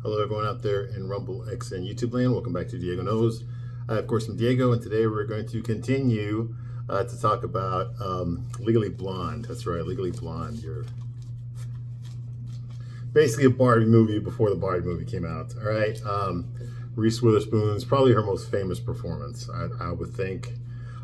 Hello, everyone out there in Rumble X and YouTube land. Welcome back to Diego Knows. Of course, I'm Diego, and today we're going to continue to talk about Legally Blonde. That's right, Legally Blonde. You're basically a Barbie movie before the Barbie movie came out. All right, Reese Witherspoon's probably her most famous performance, I would think.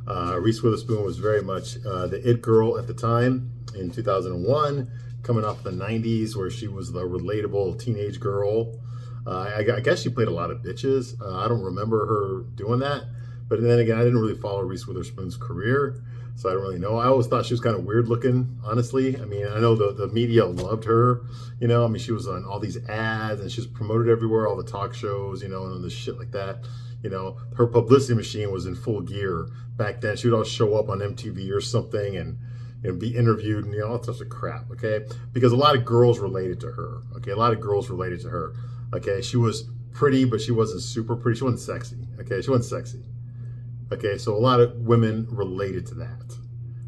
Reese Witherspoon was very much the it girl at the time in 2001, coming off the 90s, where she was the relatable teenage girl. I guess she played a lot of bitches. I don't remember her doing that. But then again, I didn't really follow Reese Witherspoon's career, so I don't really know. I always thought she was kind of weird looking, honestly. I mean, I know the media loved her. You know, I mean, she was on all these ads and she was promoted everywhere, all the talk shows, you know, and the shit like that. You know, her publicity machine was in full gear back then. She would always show up on MTV or something and be interviewed and all that sorts of crap, okay? Because a lot of girls related to her, okay? A lot of girls related to her. Okay, she was pretty, but she wasn't super pretty. She wasn't sexy. Okay, she wasn't sexy. Okay, so a lot of women related to that.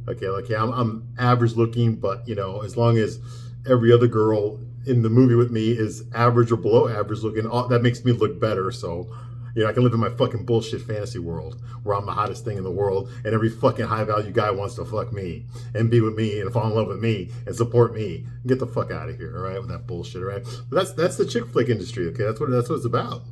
Okay, like yeah, I'm average looking, but you know, as long as every other girl in the movie with me is average or below average looking, that makes me look better. So, you know, I can live in my fucking bullshit fantasy world where I'm the hottest thing in the world and every fucking high value guy wants to fuck me and be with me and fall in love with me and support me. Get the fuck out of here, all right, with that bullshit, all right? But that's the chick flick industry, okay? That's what it's about.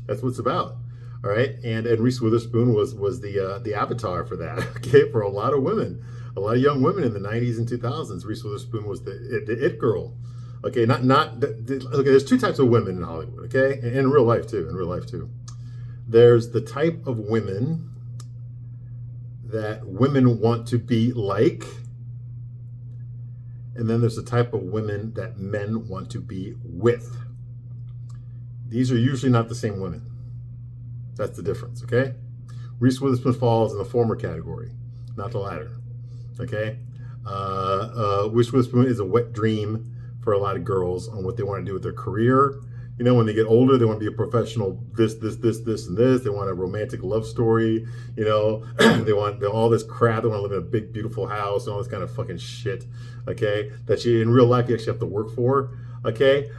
That's what it's about, all right? And Reese Witherspoon was the avatar for that, okay? For a lot of women, a lot of young women in the 90s and 2000s. Reese Witherspoon was the it girl. Okay, okay, there's two types of women in Hollywood, okay? And in real life too. There's the type of women that women want to be like, and then there's the type of women that men want to be with. These are usually not the same women. That's the difference, okay? Reese Witherspoon falls in the former category, not the latter, okay? Reese Witherspoon is a wet dream for a lot of girls on what they want to do with their career. You know, when they get older, they want to be a professional, this, and this. They want a romantic love story. You know, they want all this crap. They want to live in a big, beautiful house and all this kind of fucking shit, okay, that you, in real life, you actually have to work for, okay?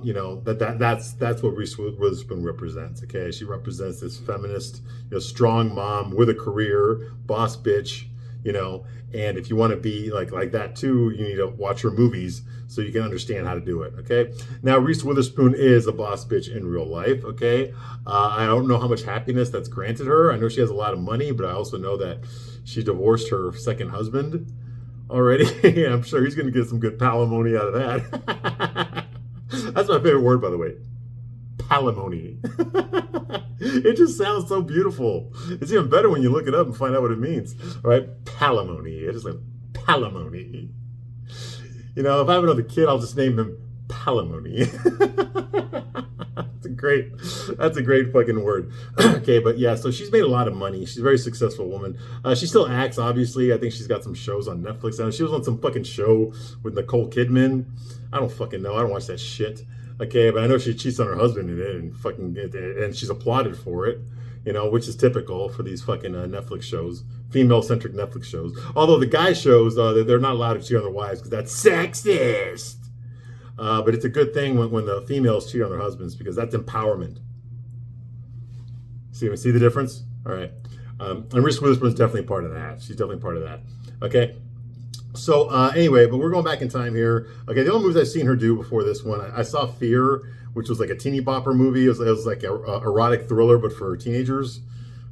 You know, that's what Reese Witherspoon represents, okay? She represents this feminist, you know, strong mom with a career, boss bitch, you know, and if you want to be like that too, you need to watch her movies so you can understand how to do it, okay? Now, Reese Witherspoon is a boss bitch in real life, okay? I don't know how much happiness that's granted her. I know she has a lot of money, but I also know that she divorced her second husband already. I'm sure he's going to get some good palimony out of that. That's my favorite word, by the way. Palimony. It just sounds so beautiful. It's even better when you look it up and find out what it means. All right, palimony. It's just like palimony. You know, if I have another kid, I'll just name him Palimony. That's a great fucking word. Okay, but yeah, so she's made a lot of money. She's a very successful woman. She still acts, obviously. I think she's got some shows on Netflix. She was on some fucking show with Nicole Kidman. I don't fucking know. I don't watch that shit. Okay, but I know she cheats on her husband in it and she's applauded for it, you know, which is typical for these fucking Netflix shows, female-centric Netflix shows. Although the guy shows, they're not allowed to cheat on their wives because that's sexist. But it's a good thing when the females cheat on their husbands because that's empowerment. See the difference? All right. And Reese Witherspoon is definitely part of that. She's definitely part of that. Okay. So anyway, but we're going back in time here. Okay, the only movies I've seen her do before this one, I saw Fear, which was like a teeny bopper movie. It was like a erotic thriller, but for teenagers.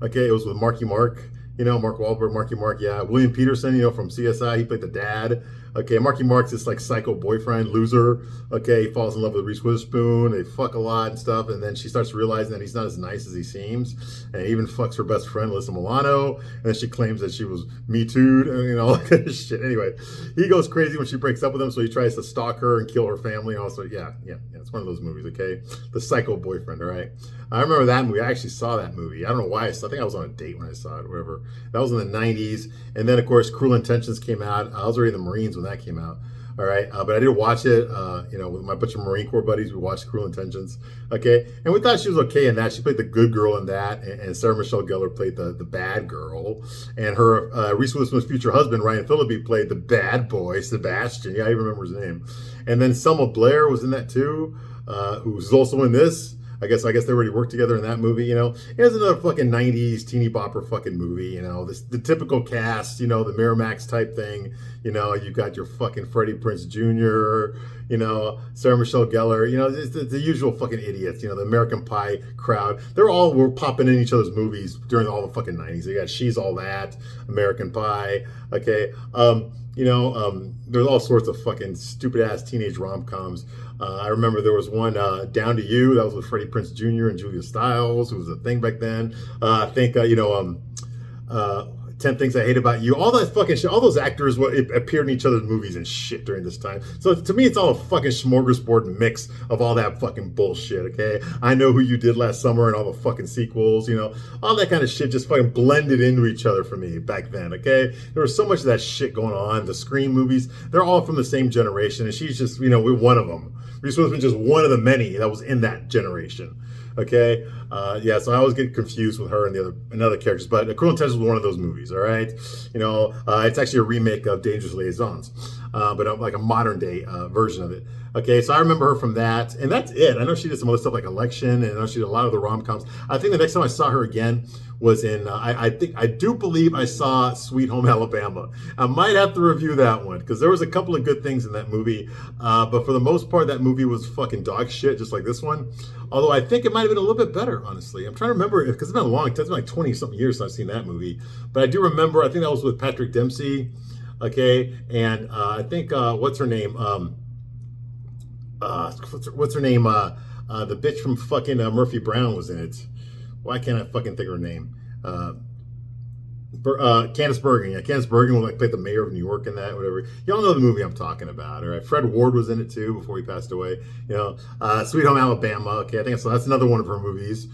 Okay, it was with Marky Mark, you know, Mark Wahlberg, Marky Mark, yeah. William Peterson, you know, from CSI, he played the dad. Okay, Marky Mark's this like psycho boyfriend, loser. Okay, he falls in love with Reese Witherspoon. They fuck a lot and stuff, and then she starts realizing that he's not as nice as he seems, and he even fucks her best friend, Alyssa Milano, and then she claims that she was Me Too'd, and you know, all that kind of shit. Anyway, he goes crazy when she breaks up with him, so he tries to stalk her and kill her family. Also, yeah, it's one of those movies. Okay, the psycho boyfriend. All right, I remember that movie. I actually saw that movie. I don't know why I think I was on a date when I saw it, or whatever. That was in the 90s, and then of course, Cruel Intentions came out. I was already in the Marines when that came out. All right, but I did watch it, you know, with my bunch of Marine Corps buddies. We watched Cruel Intentions, okay? And we thought she was okay in that. She played the good girl in that, and Sarah Michelle Gellar played the bad girl. And her, Reese Witherspoon's future husband, Ryan Phillippe, played the bad boy, Sebastian. Yeah, I remember his name. And then Selma Blair was in that too. who's also in this. I guess they already worked together in that movie. Here's another fucking '90s teeny bopper fucking movie. The typical cast. The Miramax type thing. You got your fucking Freddie Prinze Jr. Sarah Michelle Gellar. It's the usual fucking idiots. The American Pie crowd. Were popping in each other's movies during all the fucking '90s. You got She's All That, American Pie. Okay. There's all sorts of fucking stupid ass teenage rom-coms. I remember there was one, Down to You, that was with Freddie Prinze Jr. and Julia Stiles, who was a thing back then. I think, 10 Things I Hate About You, all that fucking shit, all those actors appeared in each other's movies and shit during this time. So to me, it's all a fucking smorgasbord mix of all that fucking bullshit, okay? I Know Who You Did Last Summer and all the fucking sequels, all that kind of shit just fucking blended into each other for me back then, okay? There was so much of that shit going on. The Scream movies, they're all from the same generation, and she's just, we're one of them. Reese Witherspoon just one of the many that was in that generation. Okay, so I always get confused with her and the other characters, but Cruel Intentions was one of those movies. All right, it's actually a remake of Dangerous Liaisons, but like a modern day version of it. Okay, so I remember her from that, and that's it. I know she did some other stuff like Election, and I know she did a lot of the rom-coms. I think the next time I saw her again was in, I do believe I saw Sweet Home Alabama. I might have to review that one, because there was a couple of good things in that movie, but for the most part, that movie was fucking dog shit, just like this one. Although I think it might have been a little bit better, honestly. I'm trying to remember, because it's been a long time, it's been like 20-something years since I've seen that movie. But I do remember, I think that was with Patrick Dempsey, okay, and I think, what's her name? What's her name? The bitch from fucking Murphy Brown was in it. Why can't I fucking think of her name? Candice Bergen. Yeah, Candice Bergen will play the mayor of New York in that, whatever. Y'all know the movie I'm talking about, all right? Fred Ward was in it too before he passed away. Sweet Home Alabama. Okay, I think that's another one of her movies.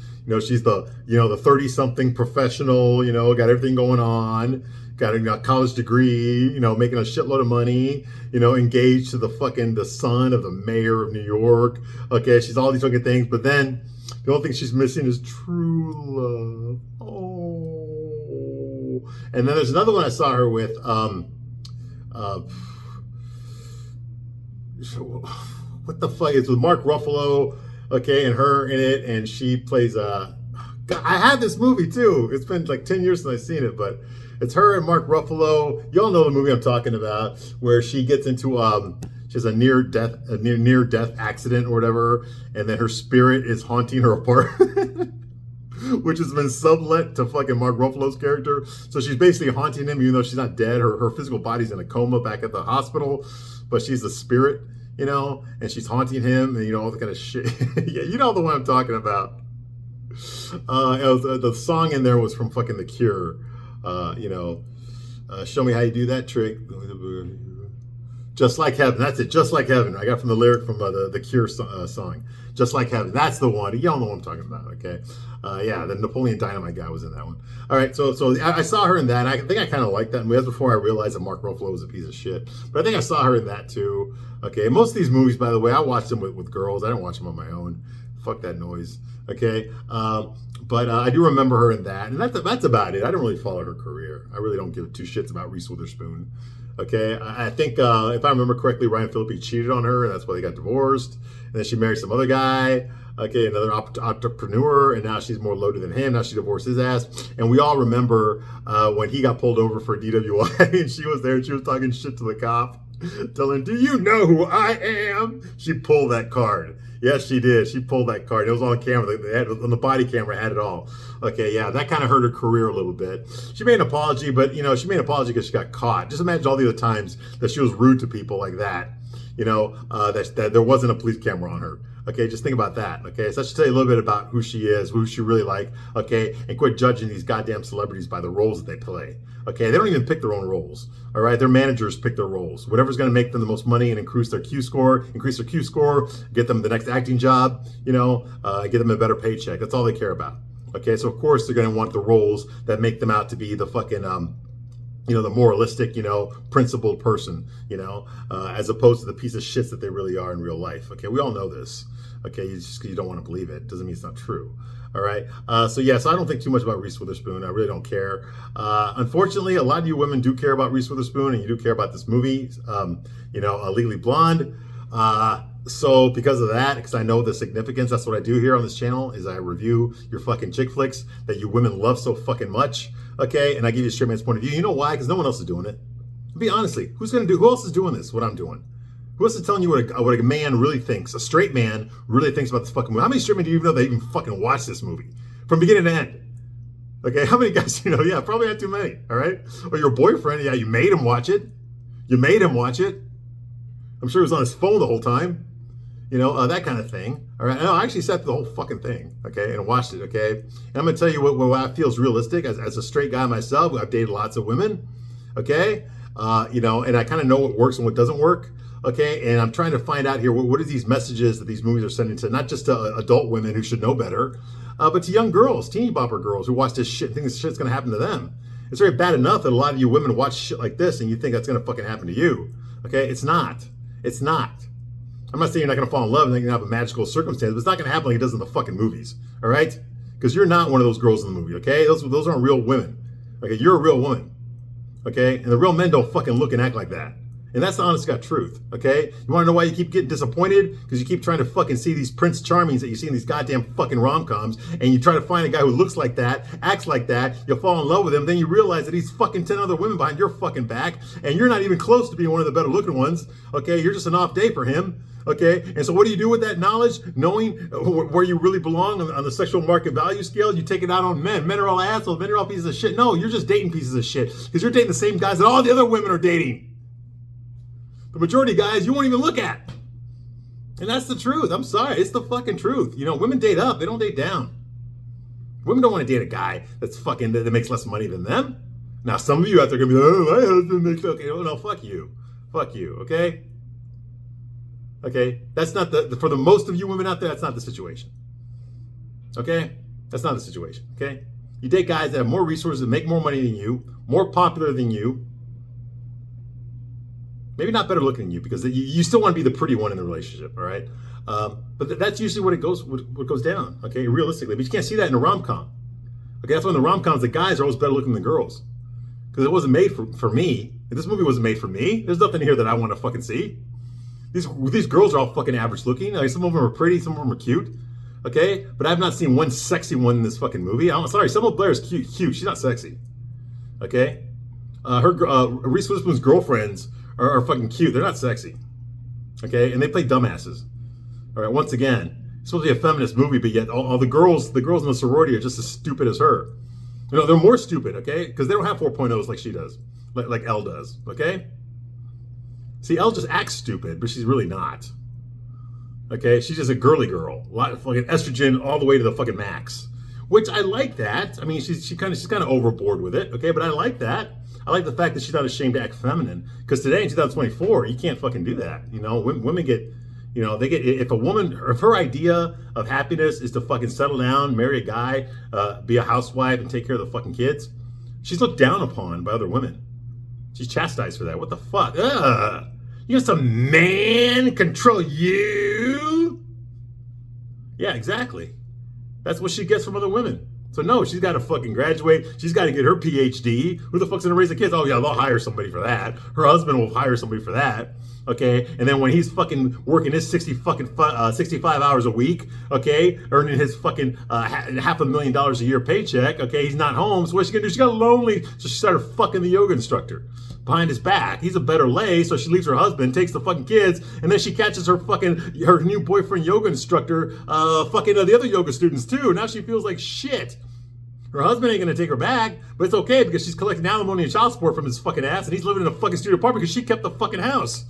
She's the 30-something professional. Got everything going on. Got a college degree, making a shitload of money, engaged to the son of the mayor of New York. Okay, she's all these fucking things, but then the only thing she's missing is true love. Oh. And then there's another one I saw her with, what the fuck? It's with Mark Ruffalo, okay, and her in it, and she plays, God, I had this movie too. It's been like 10 years since I've seen it, but it's her and Mark Ruffalo. Y'all know the movie I'm talking about, where she gets into she has a near death accident or whatever, and then her spirit is haunting her apartment, which has been sublet to fucking Mark Ruffalo's character. So she's basically haunting him, even though she's not dead. Her physical body's in a coma back at the hospital, but she's a spirit, and she's haunting him, and all the kind of shit. Yeah, you know the one I'm talking about. The song in there was from fucking The Cure. Show me how you do that trick. Just Like Heaven. That's it. Just Like Heaven. I got from the lyric from the Cure song. Just Like Heaven. That's the one. Y'all know what I'm talking about. Okay. The Napoleon Dynamite guy was in that one. All right. So I saw her in that. And I think I kind of liked that movie. That's before I realized that Mark Ruffalo was a piece of shit. But I think I saw her in that too. Okay. Most of these movies, by the way, I watched them with girls. I didn't watch them on my own. Fuck that noise. Okay. But I do remember her in that, and that's about it. I don't really follow her career. I really don't give two shits about Reese Witherspoon. Okay, I think if I remember correctly, Ryan Phillippe cheated on her, and that's why they got divorced. And then she married some other guy, okay, another entrepreneur, and now she's more loaded than him. Now she divorced his ass. And we all remember when he got pulled over for DWI, and she was there, and she was talking shit to the cop, telling, "Do you know who I am?" She pulled that card. Yes, she did. She pulled that card. It was on camera. They had, on the body camera, had it all. Okay, yeah, that kind of hurt her career a little bit. She made an apology, but, she made an apology because she got caught. Just imagine all the other times that she was rude to people like that, that there wasn't a police camera on her. Okay, just think about that. Okay, so that should tell you a little bit about who she is, who she really like. Okay, and quit judging these goddamn celebrities by the roles that they play. Okay, they don't even pick their own roles. All right, their managers pick their roles. Whatever's going to make them the most money and increase their Q score, get them the next acting job. Get them a better paycheck. That's all they care about. Okay, so of course they're going to want the roles that make them out to be the fucking the moralistic, principled person, as opposed to the piece of shit that they really are in real life. Okay, we all know this. Okay, you don't want to believe it. Doesn't mean it's not true. All right. So I don't think too much about Reese Witherspoon. I really don't care. Unfortunately, a lot of you women do care about Reese Witherspoon, and you do care about this movie, Legally Blonde. So because of that, because I know the significance, that's what I do here on this channel is I review your fucking chick flicks that you women love so fucking much. Okay, and I give you a straight man's point of view. You know why? Because no one else is doing it. Be honestly, who else is doing this? What I'm doing? Who else is telling you what a man really thinks? A straight man really thinks about this fucking movie. How many straight men do you even know they even fucking watch this movie from beginning to end? Okay, how many guys you know? Yeah, probably not too many. All right, or your boyfriend? Yeah, you made him watch it. You made him watch it. I'm sure he was on his phone the whole time. You know, that kind of thing. All right. No, I actually sat through the whole fucking thing, okay, and watched it, okay? And I'm going to tell you what I feel is realistic. As a straight guy myself, I've dated lots of women, okay? You know, and I kind of know what works and what doesn't work, okay? And I'm trying to find out here, what are these messages that these movies are sending to, not just to adult women who should know better, but to young girls, teeny bopper girls who watch this shit and think this shit's going to happen to them. It's very bad enough that a lot of you women watch shit like this and you think that's going to fucking happen to you, okay? It's not. It's not. I'm not saying you're not going to fall in love and then you're going to have a magical circumstance, but it's not going to happen like it does in the fucking movies, all right? Because you're not one of those girls in the movie, okay? Those aren't real women, okay? You're a real woman, okay? And the real men don't fucking look and act like that. And that's the honest to God truth, okay? You want to know why you keep getting disappointed? Because you keep trying to fucking see these Prince Charmings that you see in these goddamn fucking rom-coms, and you try to find a guy who looks like that, acts like that, you'll fall in love with him, then you realize that he's fucking 10 other women behind your fucking back, and you're not even close to being one of the better looking ones, okay? You're just an off day for him. Okay, and so what do you do with that knowledge? Knowing where you really belong on the sexual market value scale, you take it out on men. Men are all assholes, men are all pieces of shit. No, you're just dating pieces of shit because you're dating the same guys that all the other women are dating. The majority of guys you won't even look at. And that's the truth. I'm sorry, it's the fucking truth. You know, women date up, they don't date down. Women don't want to date a guy that's fucking, that makes less money than them. Now, some of you out there are going to be like, oh, my husband makes, okay, oh, no, fuck you. Fuck you, okay? Okay, that's not for the most of you women out there, that's not the situation. Okay, that's not the situation. Okay, you date guys that have more resources, make more money than you, more popular than you, maybe not better looking than you, because you still want to be the pretty one in the relationship. All right, but that's usually what goes down. Okay, realistically, but you can't see that in a rom-com. Okay, that's when the rom-coms, the guys are always better looking than girls, because it wasn't made for me. If this movie wasn't made for me, there's nothing here that I want to fucking see. These girls are all fucking average looking. Like, some of them are pretty, some of them are cute. Okay, but I've not seen one sexy one in this fucking movie. I'm sorry, Selma Blair is cute. She's not sexy. Okay, Reese Witherspoon's girlfriends are fucking cute. They're not sexy. Okay, and they play dumbasses. All right, once again, it's supposed to be a feminist movie, but yet all the girls in the sorority are just as stupid as her. You know, they're more stupid. Okay, because they don't have 4.0s like she does, like Elle does. Okay. See, Elle just acts stupid, but she's really not. Okay, she's just a girly girl. A lot of fucking estrogen all the way to the fucking max. Which I like that. I mean, she's kind of overboard with it. Okay, but I like that. I like the fact that she's not ashamed to act feminine. Because today in 2024, you can't fucking do that. You know, women get, you know, they get, if her idea of happiness is to fucking settle down, marry a guy, be a housewife, and take care of the fucking kids, she's looked down upon by other women. She's chastised for that. What the fuck? Ugh. You want some man control you? Yeah, exactly. That's what she gets from other women. So no, she's got to fucking graduate. She's got to get her PhD. Who the fuck's gonna raise the kids? Oh yeah, they'll hire somebody for that. Her husband will hire somebody for that. Okay, and then when he's fucking working his 65 hours a week, okay, earning his fucking $500,000 a year paycheck, okay, he's not home. So what's she gonna do? She got lonely, so she started fucking the yoga instructor behind his back. He's a better lay, so she leaves her husband, takes the fucking kids, and then she catches her new boyfriend yoga instructor, fucking the other yoga students too. Now she feels like shit. Her husband ain't gonna take her back, but it's okay because she's collecting alimony and child support from his fucking ass, and he's living in a fucking studio apartment because she kept the fucking house.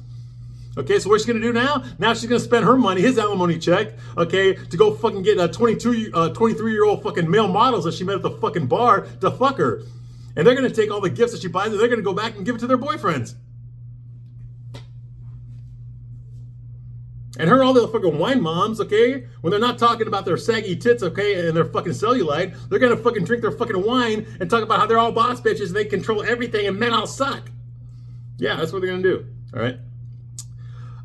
Okay, so what's she gonna do now? Now she's gonna spend her money, his alimony check, okay, to go fucking get 23-year-old fucking male models that she met at the fucking bar to fuck her. And they're gonna take all the gifts that she buys and they're gonna go back and give it to their boyfriends. And her and all the fucking wine moms, okay, when they're not talking about their saggy tits, okay, and their fucking cellulite, they're gonna fucking drink their fucking wine and talk about how they're all boss bitches and they control everything and men all suck. Yeah, that's what they're gonna do, all right?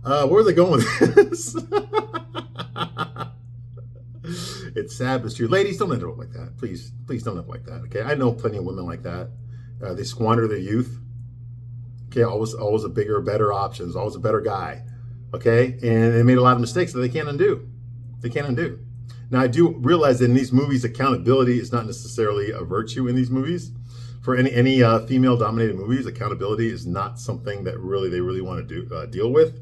Where are they going with this? It's sad, but it's true. Ladies, don't end up like that. Please don't end up like that, okay? I know plenty of women like that. They squander their youth. Okay, always a bigger, better options, always a better guy. Okay, and they made a lot of mistakes that they can't undo. They can't undo. Now, I do realize that in these movies, accountability is not necessarily a virtue in these movies. For any female-dominated movies, accountability is not something that they really want to deal with.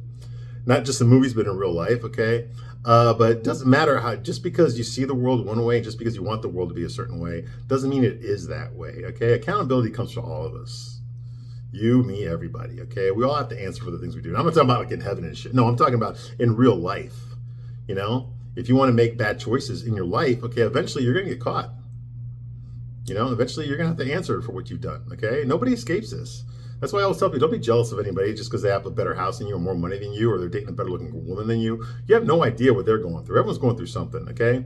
Not just in movies, but in real life. Okay, but it doesn't matter how. Just because you see the world one way, just because you want the world to be a certain way, doesn't mean it is that way. Okay, accountability comes from all of us. You, me, everybody. Okay, we all have to answer for the things we do. And I'm not talking about like in heaven and shit. No, I'm talking about in real life. You know, if you want to make bad choices in your life, okay, eventually you're going to get caught. You know, eventually you're going to have to answer for what you've done. Okay, nobody escapes this. That's why I always tell people, don't be jealous of anybody just because they have a better house than you or more money than you, or they're dating a better looking woman than you. You have no idea what they're going through. Everyone's going through something. Okay,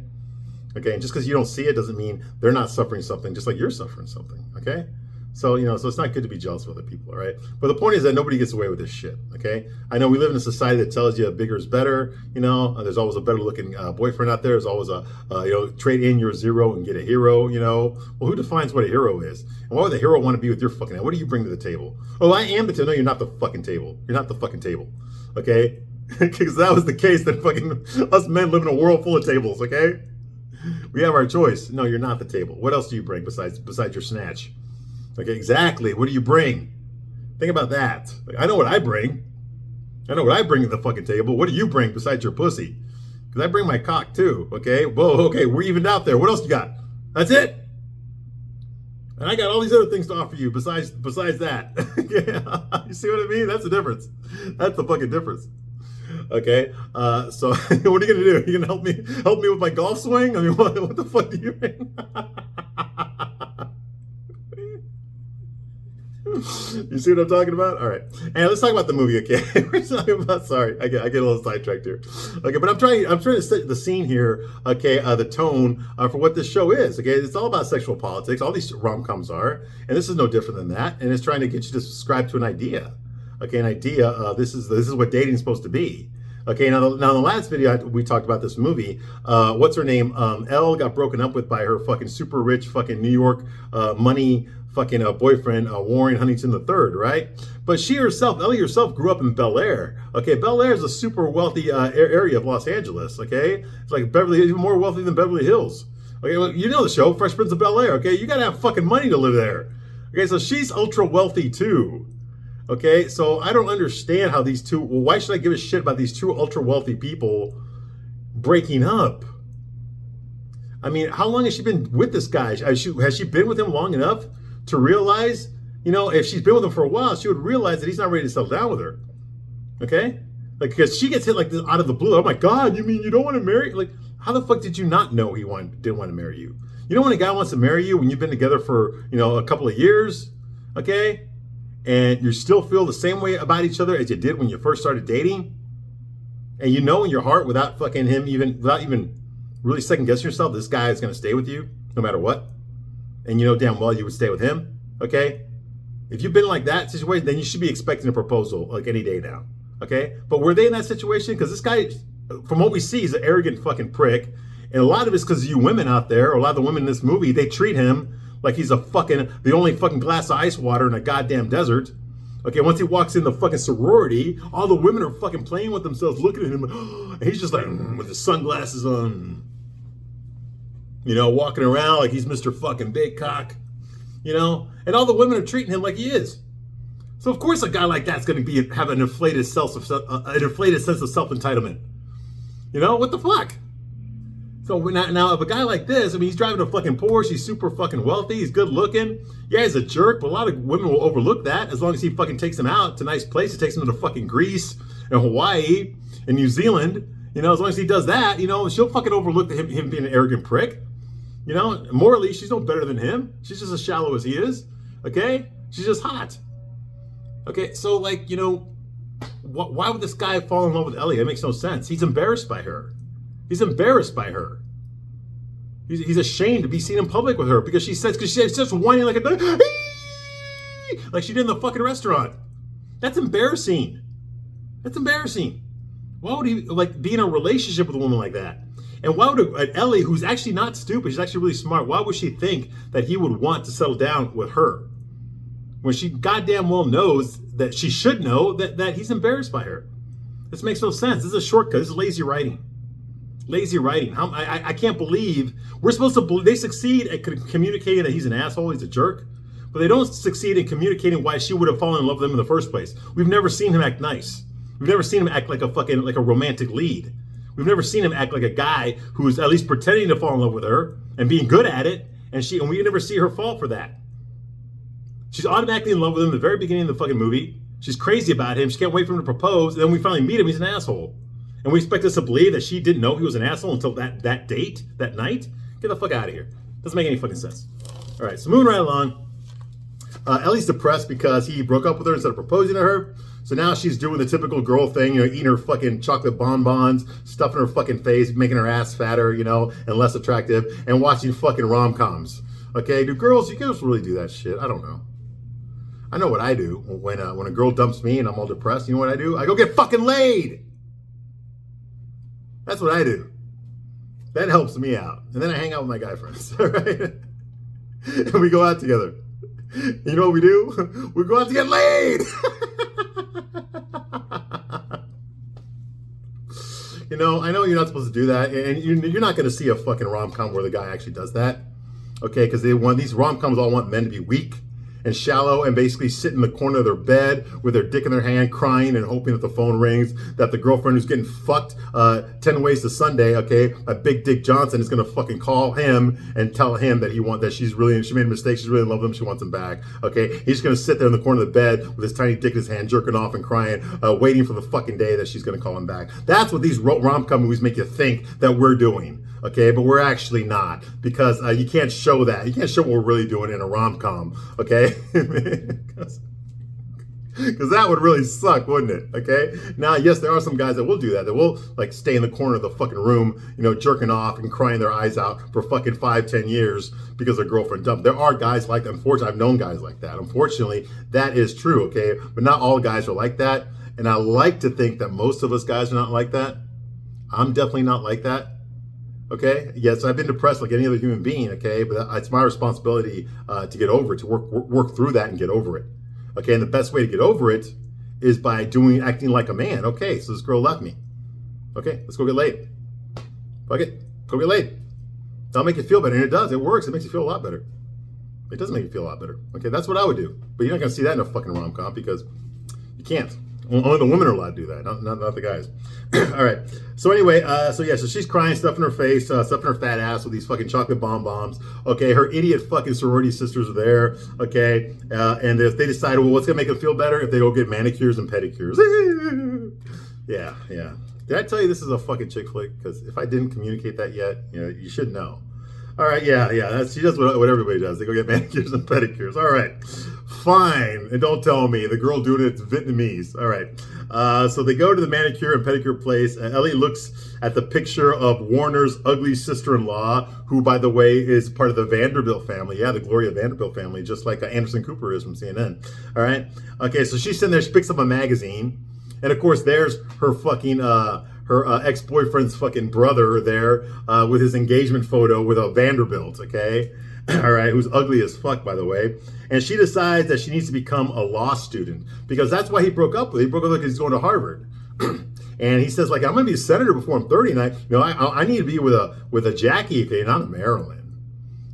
and just because you don't see it doesn't mean they're not suffering something, just like you're suffering something. Okay. So, so it's not good to be jealous of other people, all right? But the point is that nobody gets away with this shit, okay? I know we live in a society that tells you bigger is better, there's always a better looking boyfriend out there. There's always trade in your zero and get a hero, Well, who defines what a hero is? And why would the hero want to be with your fucking, what do you bring to the table? Oh, I am the table. No, you're not the fucking table. You're not the fucking table, okay? Because if that was the case, then fucking us men live in a world full of tables, okay? We have our choice. No, you're not the table. What else do you bring besides your snatch? Okay, exactly. What do you bring? Think about that. Like, I know what I bring. I know what I bring to the fucking table. What do you bring besides your pussy? Because I bring my cock too. Okay. Whoa. Okay. We're evened out there. What else you got? That's it. And I got all these other things to offer you besides that. Yeah. You see what I mean? That's the difference. That's the fucking difference. Okay. So what are you gonna do? You gonna help me with my golf swing? I mean, what the fuck do you bring? You see what I'm talking about? All right. And let's talk about the movie, okay? We're talking about, sorry, I get a little sidetracked here. Okay, but I'm trying to set the scene here, okay, the tone for what this show is, okay? It's all about sexual politics. All these rom-coms are, and this is no different than that. And it's trying to get you to subscribe to an idea, okay? An idea, this is what dating is supposed to be. Okay, now in the last video, we talked about this movie. What's her name? Elle got broken up with by her fucking super rich fucking New York money fucking boyfriend, Warren Huntington III, right? But Ellie herself grew up in Bel Air. Okay, Bel Air is a super wealthy area of Los Angeles, okay? It's like even more wealthy than Beverly Hills. Okay, well, you know the show, Fresh Prince of Bel Air, okay? You gotta have fucking money to live there. Okay, so she's ultra wealthy too. Okay, so I don't understand how why should I give a shit about these two ultra wealthy people breaking up? I mean, how long has she been with this guy? Has she been with him long enough to realize, if she's been with him for a while, she would realize that he's not ready to settle down with her. Okay? Like, because she gets hit like this out of the blue. Oh my God, you mean you don't want to marry? Like, how the fuck did you not know he didn't want to marry you? You know when a guy wants to marry you when you've been together for, a couple of years, okay? And you still feel the same way about each other as you did when you first started dating? And you know in your heart without even really second guessing yourself, this guy is going to stay with you no matter what? And you know damn well you would stay with him, okay? If you've been like that situation, then you should be expecting a proposal like any day now, okay? But were they in that situation? Because this guy, from what we see, is an arrogant fucking prick. And a lot of it's because you women out there, or a lot of the women in this movie, they treat him like he's the only fucking glass of ice water in a goddamn desert. Okay, once he walks in the fucking sorority, all the women are fucking playing with themselves, looking at him, and he's just like, with his sunglasses on, walking around like he's Mr. fucking Big Cock, and all the women are treating him like he is. So of course a guy like that's going to have an inflated sense of self-entitlement. What the fuck? So now if a guy like this, he's driving a fucking Porsche, he's super fucking wealthy, he's good looking. Yeah, he's a jerk, but a lot of women will overlook that as long as he fucking takes them out to nice places, takes them to fucking Greece and Hawaii and New Zealand. As long as he does that, she'll fucking overlook him being an arrogant prick. Morally, she's no better than him. She's just as shallow as he is. Okay? She's just hot. Okay, so why would this guy fall in love with Ellie? That makes no sense. He's embarrassed by her. He's embarrassed by her. He's ashamed to be seen in public with her because she's just whining like like she did in the fucking restaurant. That's embarrassing. That's embarrassing. Why would he be in a relationship with a woman like that? And why would Ellie, who's actually not stupid, she's actually really smart, why would she think that he would want to settle down with her? When she goddamn well knows that she should know that he's embarrassed by her. This makes no sense. This is a shortcut. This is lazy writing. Lazy writing. I can't believe we're supposed to believe they succeed at communicating that he's an asshole, he's a jerk, but they don't succeed in communicating why she would have fallen in love with him in the first place. We've never seen him act nice. We've never seen him act like a romantic lead. We've never seen him act like a guy who's at least pretending to fall in love with her and being good at it, and we never see her fall for that. She's automatically in love with him at the very beginning of the fucking movie. She's crazy about him. She can't wait for him to propose, and then we finally meet him. He's an asshole. And we expect us to believe that she didn't know he was an asshole until that date, that night? Get the fuck out of here. Doesn't make any fucking sense. All right, so moving right along. Ellie's depressed because he broke up with her instead of proposing to her. So now she's doing the typical girl thing, eating her fucking chocolate bonbons, stuffing her fucking face, making her ass fatter, and less attractive, and watching fucking rom-coms. Okay, you girls really do that shit? I don't know. I know what I do when a girl dumps me and I'm all depressed. You know what I do? I go get fucking laid. That's what I do. That helps me out. And then I hang out with my guy friends, all right? And we go out together. You know what we do? We go out to get laid. I know you're not supposed to do that. And you're not going to see a fucking rom-com where the guy actually does that. Okay, because these rom-coms all want men to be weak and shallow and basically sit in the corner of their bed with their dick in their hand, crying and hoping that the phone rings, that the girlfriend who's getting fucked 10 ways to Sunday, okay, by Big Dick Johnson is gonna fucking call him and tell him that she made a mistake, she's really in love with him, she wants him back, okay? He's gonna sit there in the corner of the bed with his tiny dick in his hand, jerking off and crying, waiting for the fucking day that she's gonna call him back. That's what these rom-com movies make you think that we're doing. Okay, but we're actually not, because you can't show that. You can't show what we're really doing in a rom-com, okay? Because that would really suck, wouldn't it? Okay? Now, yes, there are some guys that will do that. That will, stay in the corner of the fucking room, jerking off and crying their eyes out for fucking 5-10 years because their girlfriend dumped. There are guys like that. Unfortunately, I've known guys like that. Unfortunately, that is true, okay? But not all guys are like that. And I like to think that most of us guys are not like that. I'm definitely not like that. Okay. Yes, I've been depressed like any other human being. Okay, but it's my responsibility to get over it, to work through that and get over it. Okay, and the best way to get over it is by acting like a man. Okay, so this girl left me. Okay, let's go get laid. Fuck it, go get laid. That'll make you feel better, and it does. It works. It makes you feel a lot better. It does make you feel a lot better. Okay, that's what I would do. But you're not gonna see that in a fucking rom-com because you can't. Only the women are allowed to do that, not the guys. All right. So anyway, so she's crying, stuffing her face, stuffing her fat ass with these fucking chocolate bonbons. Okay, her idiot fucking sorority sisters are there. Okay, and if they decide, well, what's gonna make them feel better if they go get manicures and pedicures? Yeah. Did I tell you this is a fucking chick flick? Because if I didn't communicate that yet, you should know. All right, yeah. She does what everybody does. They go get manicures and pedicures. All right, fine. And don't tell me the girl doing it's Vietnamese. All right. So they go to the manicure and pedicure place. Ellie looks at the picture of Warner's ugly sister-in-law, who, by the way, is part of the Vanderbilt family. Yeah, the Gloria Vanderbilt family, just like Anderson Cooper is from CNN. All right. Okay, so she's sitting there. She picks up a magazine, and of course, there's her fucking her ex-boyfriend's fucking brother there with his engagement photo with a Vanderbilt, okay? All right, who's ugly as fuck, by the way. And she decides that she needs to become a law student because that's why he broke up with her. He broke up with her because he's going to Harvard. And he says, I'm going to be a senator before I'm 30, and I need to be with a Jackie, okay, not a Marilyn,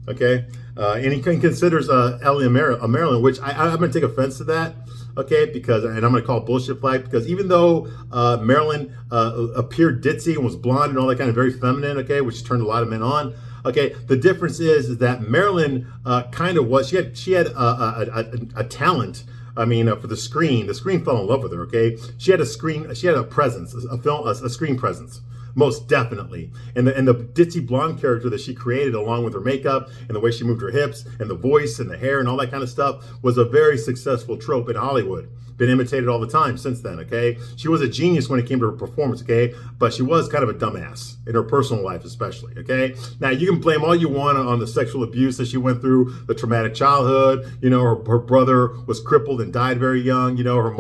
okay? And he considers Ellie a Marilyn, which I'm going to take offense to that. Okay, and I'm going to call it bullshit flag, because even though Marilyn appeared ditzy and was blonde and all that kind of very feminine, okay, which turned a lot of men on, okay, the difference is that Marilyn kind of was, she had a talent. I mean, for the screen fell in love with her, okay? She had a presence, a screen presence. Most definitely. And the ditzy blonde character that she created, along with her makeup and the way she moved her hips and the voice and the hair and all that kind of stuff, was a very successful trope in Hollywood. Been imitated all the time since then, okay? She was a genius when it came to her performance, okay? But she was kind of a dumbass in her personal life especially, okay? Now, you can blame all you want on the sexual abuse that she went through, the traumatic childhood, her brother was crippled and died very young, her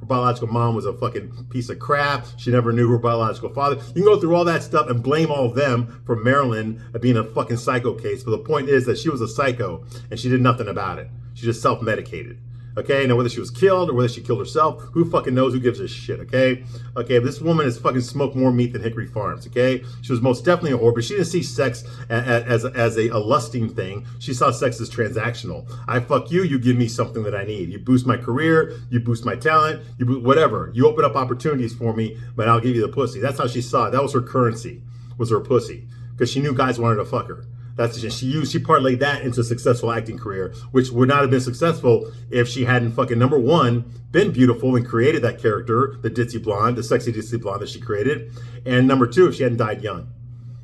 biological mom was a fucking piece of crap. She never knew her biological father. You can go through all that stuff and blame all of them for Marilyn being a fucking psycho case. But the point is that she was a psycho and she did nothing about it. She just self-medicated. Okay, now whether she was killed or whether she killed herself, who fucking knows? Who gives a shit? Okay, this woman has fucking smoked more meat than Hickory Farms. Okay, she was most definitely a whore, but she didn't see sex as a lusting thing. She saw sex as transactional. I fuck you, you give me something that I need. You boost my career, you boost my talent, you boost whatever. You open up opportunities for me, but I'll give you the pussy. That's how she saw it. That was her currency, was her pussy, because she knew guys wanted to fuck her. She parlayed that into a successful acting career, which would not have been successful if she hadn't fucking, number one, been beautiful and created that character, the ditzy blonde, the sexy ditzy blonde that she created, and number two, if she hadn't died young.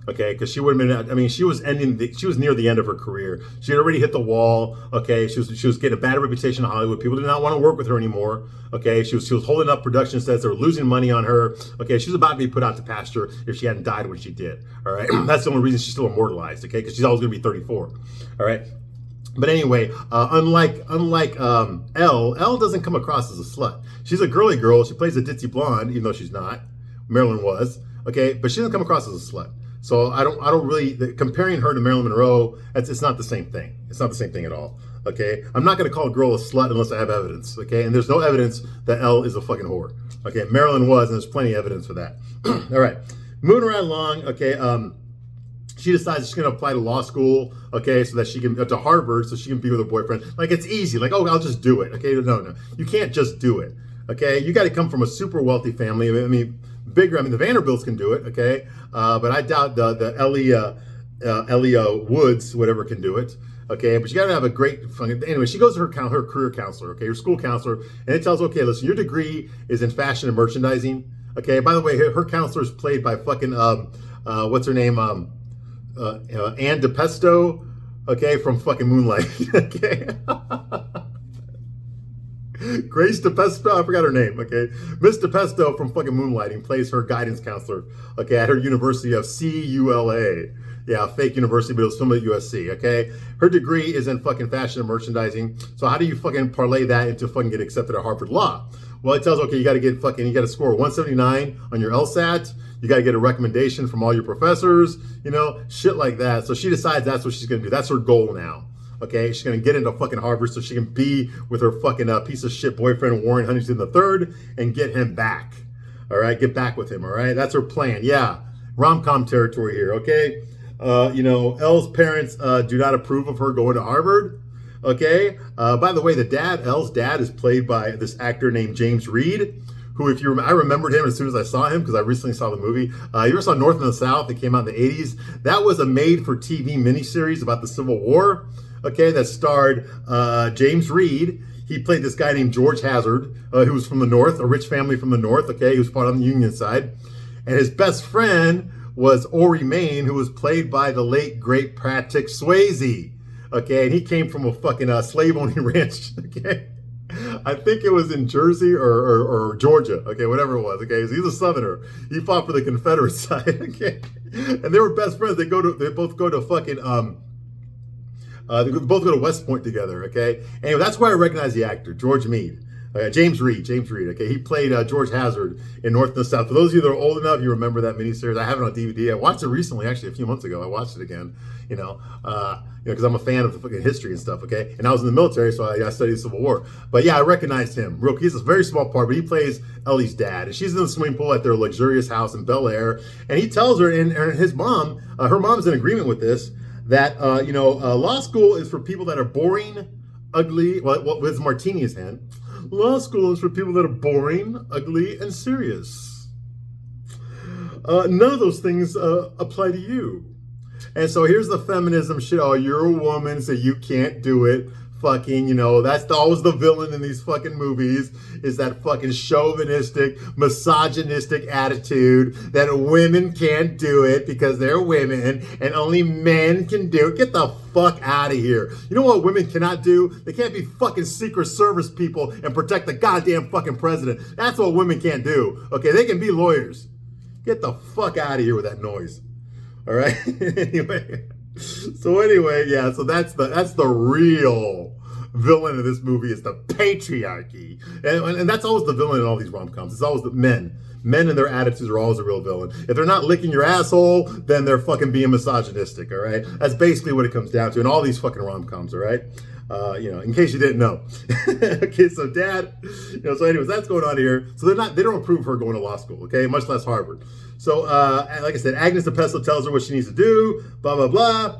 Okay, because she would have been. I mean, she was near the end of her career. She had already hit the wall. Okay, she was getting a bad reputation in Hollywood. People did not want to work with her anymore. Okay, she was holding up production sets. They were losing money on her. Okay, she was about to be put out to pasture if she hadn't died when she did. All right, that's the only reason she's still immortalized. Okay, because she's always going to be 34. All right. But anyway, unlike Elle doesn't come across as a slut. She's a girly girl. She plays a ditzy blonde, even though she's not. Marilyn was. Okay, but she doesn't come across as a slut. So I don't really, comparing her to Marilyn Monroe, it's not the same thing. It's not the same thing at all. Okay, I'm not going to call a girl a slut unless I have evidence. Okay, and there's no evidence that Elle is a fucking whore. Okay, Marilyn was, and there's plenty of evidence for that. All right, moving right along. Okay, she decides she's going to apply to law school. Okay, so that she can to Harvard, so she can be with her boyfriend. Like, it's easy. Like, oh, I'll just do it. Okay, no, you can't just do it. Okay, you got to come from a super wealthy family. I mean, bigger. I mean, the Vanderbilts can do it. Okay, but I doubt the Ellie Woods, whatever, can do it. Okay, but you got to have a great. Anyway, she goes to her career counselor. Okay, her school counselor, and it tells her, okay, listen, your degree is in fashion and merchandising. Okay, by the way, her counselor is played by fucking what's her name? Ann DePesto. Okay, from fucking Moonlight. Okay. Grace DePesto, I forgot her name, okay? Miss DePesto from fucking Moonlighting plays her guidance counselor, okay, at her University of CULA. Yeah, fake university, but it was filmed at USC, okay? Her degree is in fucking fashion and merchandising. So how do you fucking parlay that into fucking get accepted at Harvard Law? Well, it tells, okay, you got to score 179 on your LSAT. You got to get a recommendation from all your professors, shit like that. So she decides that's what she's going to do. That's her goal now. Okay, she's going to get into fucking Harvard so she can be with her fucking piece of shit boyfriend, Warren Huntington III, and get him back. All right, get back with him, all right? That's her plan. Yeah, rom-com territory here, okay? Elle's parents do not approve of her going to Harvard, okay? By the way, Elle's dad is played by this actor named James Reed, who, if you remember, I remembered him as soon as I saw him because I recently saw the movie. You ever saw North and the South? It came out in the 80s. That was a made-for-TV miniseries about the Civil War. Okay, that starred James Reed. He played this guy named George Hazard, who was from the North, a rich family from the North. Okay, he was part on the Union side. And his best friend was Ori Main, who was played by the late, great Patrick Swayze. Okay, and he came from a fucking slave-owning ranch. Okay, I think it was in Jersey or Georgia. Okay, whatever it was. Okay, so he's a Southerner. He fought for the Confederate side. Okay, and they were best friends. They both go to fucking they both go to West Point together, okay? Anyway, that's where I recognize the actor, James Reed, okay? He played George Hazard in North and the South. For those of you that are old enough, you remember that miniseries. I have it on DVD. I watched it recently, actually, a few months ago. I watched it again, because I'm a fan of the fucking history and stuff, okay? And I was in the military, so I studied the Civil War. But yeah, I recognized him. He's a very small part, but he plays Ellie's dad. And she's in the swimming pool at their luxurious house in Bel Air. And he tells her, and his mom, her mom's in agreement with this, that, law school is for people that are boring, ugly, with his martini in his hand. Law school is for people that are boring, ugly, and serious. None of those things apply to you. And so here's the feminism shit. Oh, you're a woman, so you can't do it. Fucking, that's always the villain in these fucking movies, is that fucking chauvinistic, misogynistic attitude that women can't do it because they're women and only men can do it. Get the fuck out of here. You know what women cannot do? They can't be fucking Secret Service people and protect the goddamn fucking president. That's what women can't do. Okay, they can be lawyers. Get the fuck out of here with that noise. All right? Anyway. So that's the real villain of this movie, is the patriarchy, and that's always the villain in all these rom-coms. It's always the men and their attitudes are always a real villain. If they're not licking your asshole, then they're fucking being misogynistic. All right, that's basically what it comes down to in all these fucking rom-coms. All right, In case you didn't know. Okay, so dad, so anyways, that's going on here. So they don't approve of her going to law school, okay, much less Harvard. So, like I said, Agnes de Pesto tells her what she needs to do, blah, blah, blah.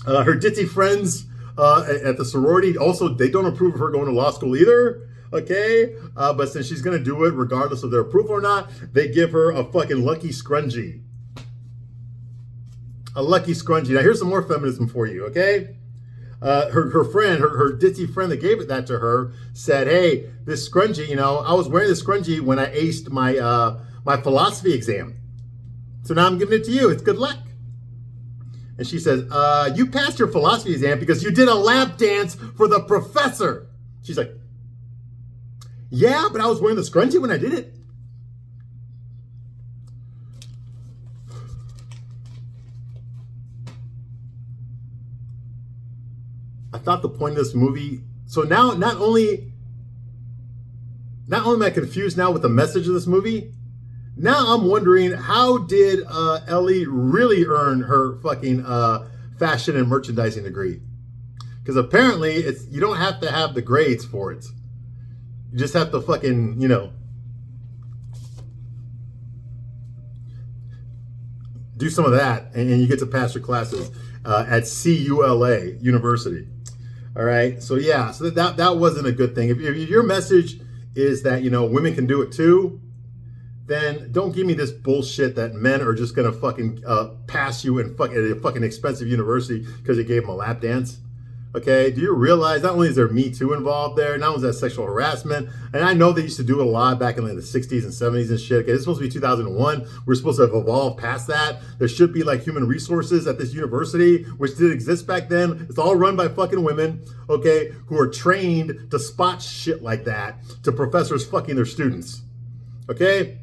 Her ditzy friends at the sorority, also, they don't approve of her going to law school either, okay? But since she's going to do it regardless of their approval or not, they give her a fucking lucky scrunchie. A lucky scrunchie. Now, here's some more feminism for you, okay? Her friend, her ditzy friend that gave that to her said, hey, this scrunchie, I was wearing this scrunchie when I aced my my philosophy exam. So now I'm giving it to you. It's good luck. And she says, you passed your philosophy exam because you did a lap dance for the professor. She's like, yeah, but I was wearing the scrunchie when I did it. I thought the point of this movie, so now not only am I confused now with the message of this movie, now I'm wondering, how did Ellie really earn her fucking fashion and merchandising degree? Because apparently you don't have to have the grades for it. You just have to fucking, do some of that, and you get to pass your classes at CULA University. All right, so yeah, so that wasn't a good thing. If your message is that women can do it too, then don't give me this bullshit that men are just gonna fucking pass you at a fucking expensive university because you gave them a lap dance. Okay, do you realize not only is there Me Too involved there, not only is that sexual harassment, and I know they used to do it a lot back in like the 60s and 70s and shit. Okay, it's supposed to be 2001. We're supposed to have evolved past that. There should be like human resources at this university, which did exist back then. It's all run by fucking women, okay, who are trained to spot shit like that to professors fucking their students, okay?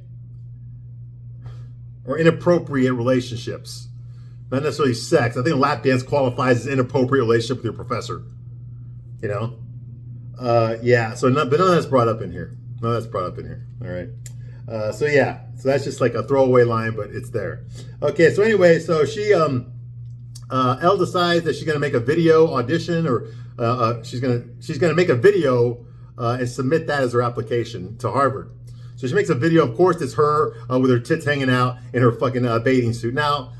Or inappropriate relationships. Not necessarily sex. I think lap dance qualifies as inappropriate relationship with your professor. Yeah. So but none of that's brought up in here. All right. So yeah. So that's just like a throwaway line, but it's there. Okay. So anyway, so she Elle decides that she's gonna make a video audition, or she's gonna make a video and submit that as her application to Harvard. So she makes a video. Of course, it's her with her tits hanging out in her fucking bathing suit. Now,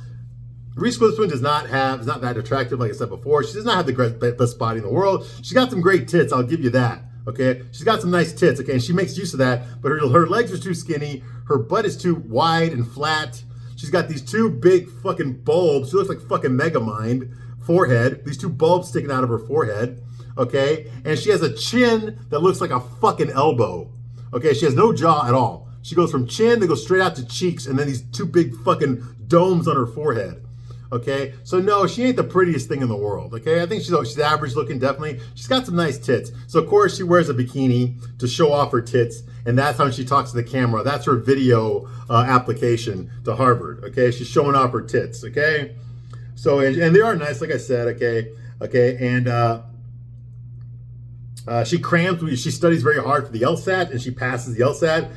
Reese Witherspoon is not that attractive, like I said before. She does not have the best body in the world. She's got some great tits, I'll give you that, okay? She's got some nice tits, okay? And she makes use of that, but her legs are too skinny. Her butt is too wide and flat. She's got these two big fucking bulbs. She looks like fucking Megamind forehead. These two bulbs sticking out of her forehead, okay? And she has a chin that looks like a fucking elbow, okay? She has no jaw at all. She goes from chin, they go straight out to cheeks, and then these two big fucking domes on her forehead. Okay, so no, she ain't the prettiest thing in the world. Okay, I think she's average looking, definitely. She's got some nice tits. So of course she wears a bikini to show off her tits, and that's how she talks to the camera. That's her video application to Harvard. Okay, she's showing off her tits. Okay, so and they are nice, like I said. Okay, and she crams. She studies very hard for the LSAT, and she passes the LSAT.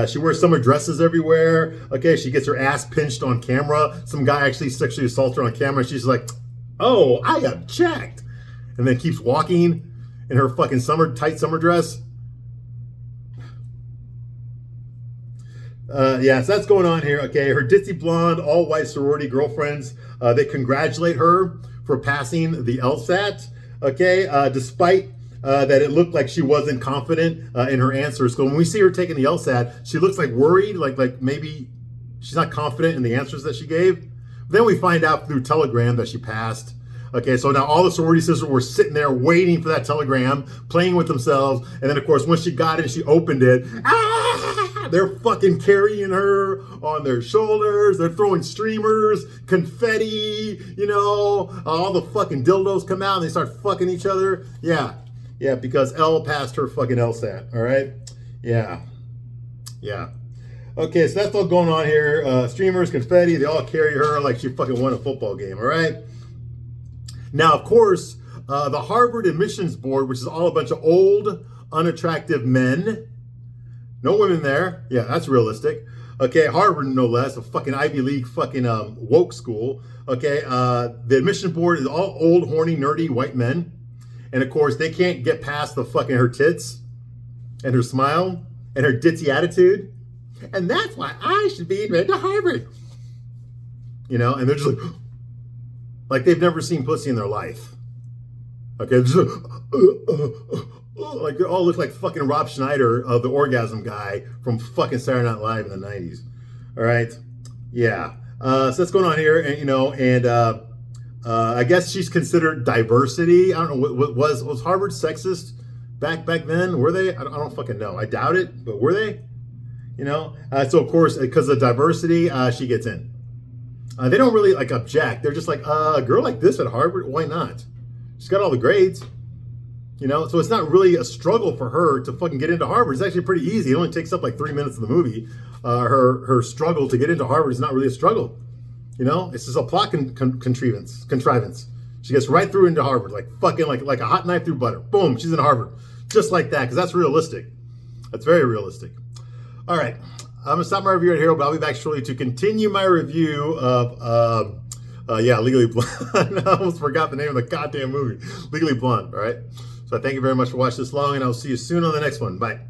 She wears summer dresses everywhere. Okay, she gets her ass pinched on camera. Some guy actually sexually assaults her on camera. She's like, "Oh, I object," and then keeps walking in her fucking tight summer dress. Yeah, so that's going on here. Okay, her ditzy blonde, all white sorority girlfriends, they congratulate her for passing the LSAT. Okay, despite that it looked like she wasn't confident in her answers. So when we see her taking the LSAT, she looks like worried, like maybe she's not confident in the answers that she gave. Then we find out through telegram that she passed. Okay, so now all the sorority sisters were sitting there waiting for that telegram, playing with themselves. And then, of course, once she got it, she opened it. They're fucking carrying her on their shoulders. They're throwing streamers, confetti, all the fucking dildos come out and they start fucking each other. Yeah, because Elle passed her fucking LSAT, all right? Yeah. Okay, so that's all going on here. Streamers, confetti, they all carry her like she fucking won a football game, all right? Now, of course, the Harvard Admissions Board, which is all a bunch of old, unattractive men. No women there. Yeah, that's realistic. Okay, Harvard, no less, a fucking Ivy League fucking woke school. Okay, the admission board is all old, horny, nerdy white men. And of course, they can't get past the fucking her tits and her smile and her ditzy attitude. And that's why I should be admitted to Harvard. You know, and they're just like they've never seen pussy in their life. Okay, just like they all look like fucking Rob Schneider of the orgasm guy from fucking Saturday Night Live in the 90s. All right, yeah. So that's going on here, and you know, and I guess she's considered diversity. I don't know. Was Harvard sexist back then? Were they? I don't fucking know. I doubt it, but were they? You know. So of course, because of diversity, she gets in. They don't really like object. They're just like, a girl like this at Harvard, why not? She's got all the grades, you know? So it's not really a struggle for her to fucking get into Harvard. It's actually pretty easy. It only takes up like 3 minutes of the movie. Her struggle to get into Harvard is not really a struggle, you know? It's just a plot contrivance. She gets right through into Harvard, like fucking like a hot knife through butter. Boom, she's in Harvard. Just like that, because that's realistic. That's very realistic. All right. I'm going to stop my review right here, but I'll be back shortly to continue my review of, Legally Blonde. I almost forgot the name of the goddamn movie. Legally Blonde, all right? So I thank you very much for watching this long, and I'll see you soon on the next one. Bye.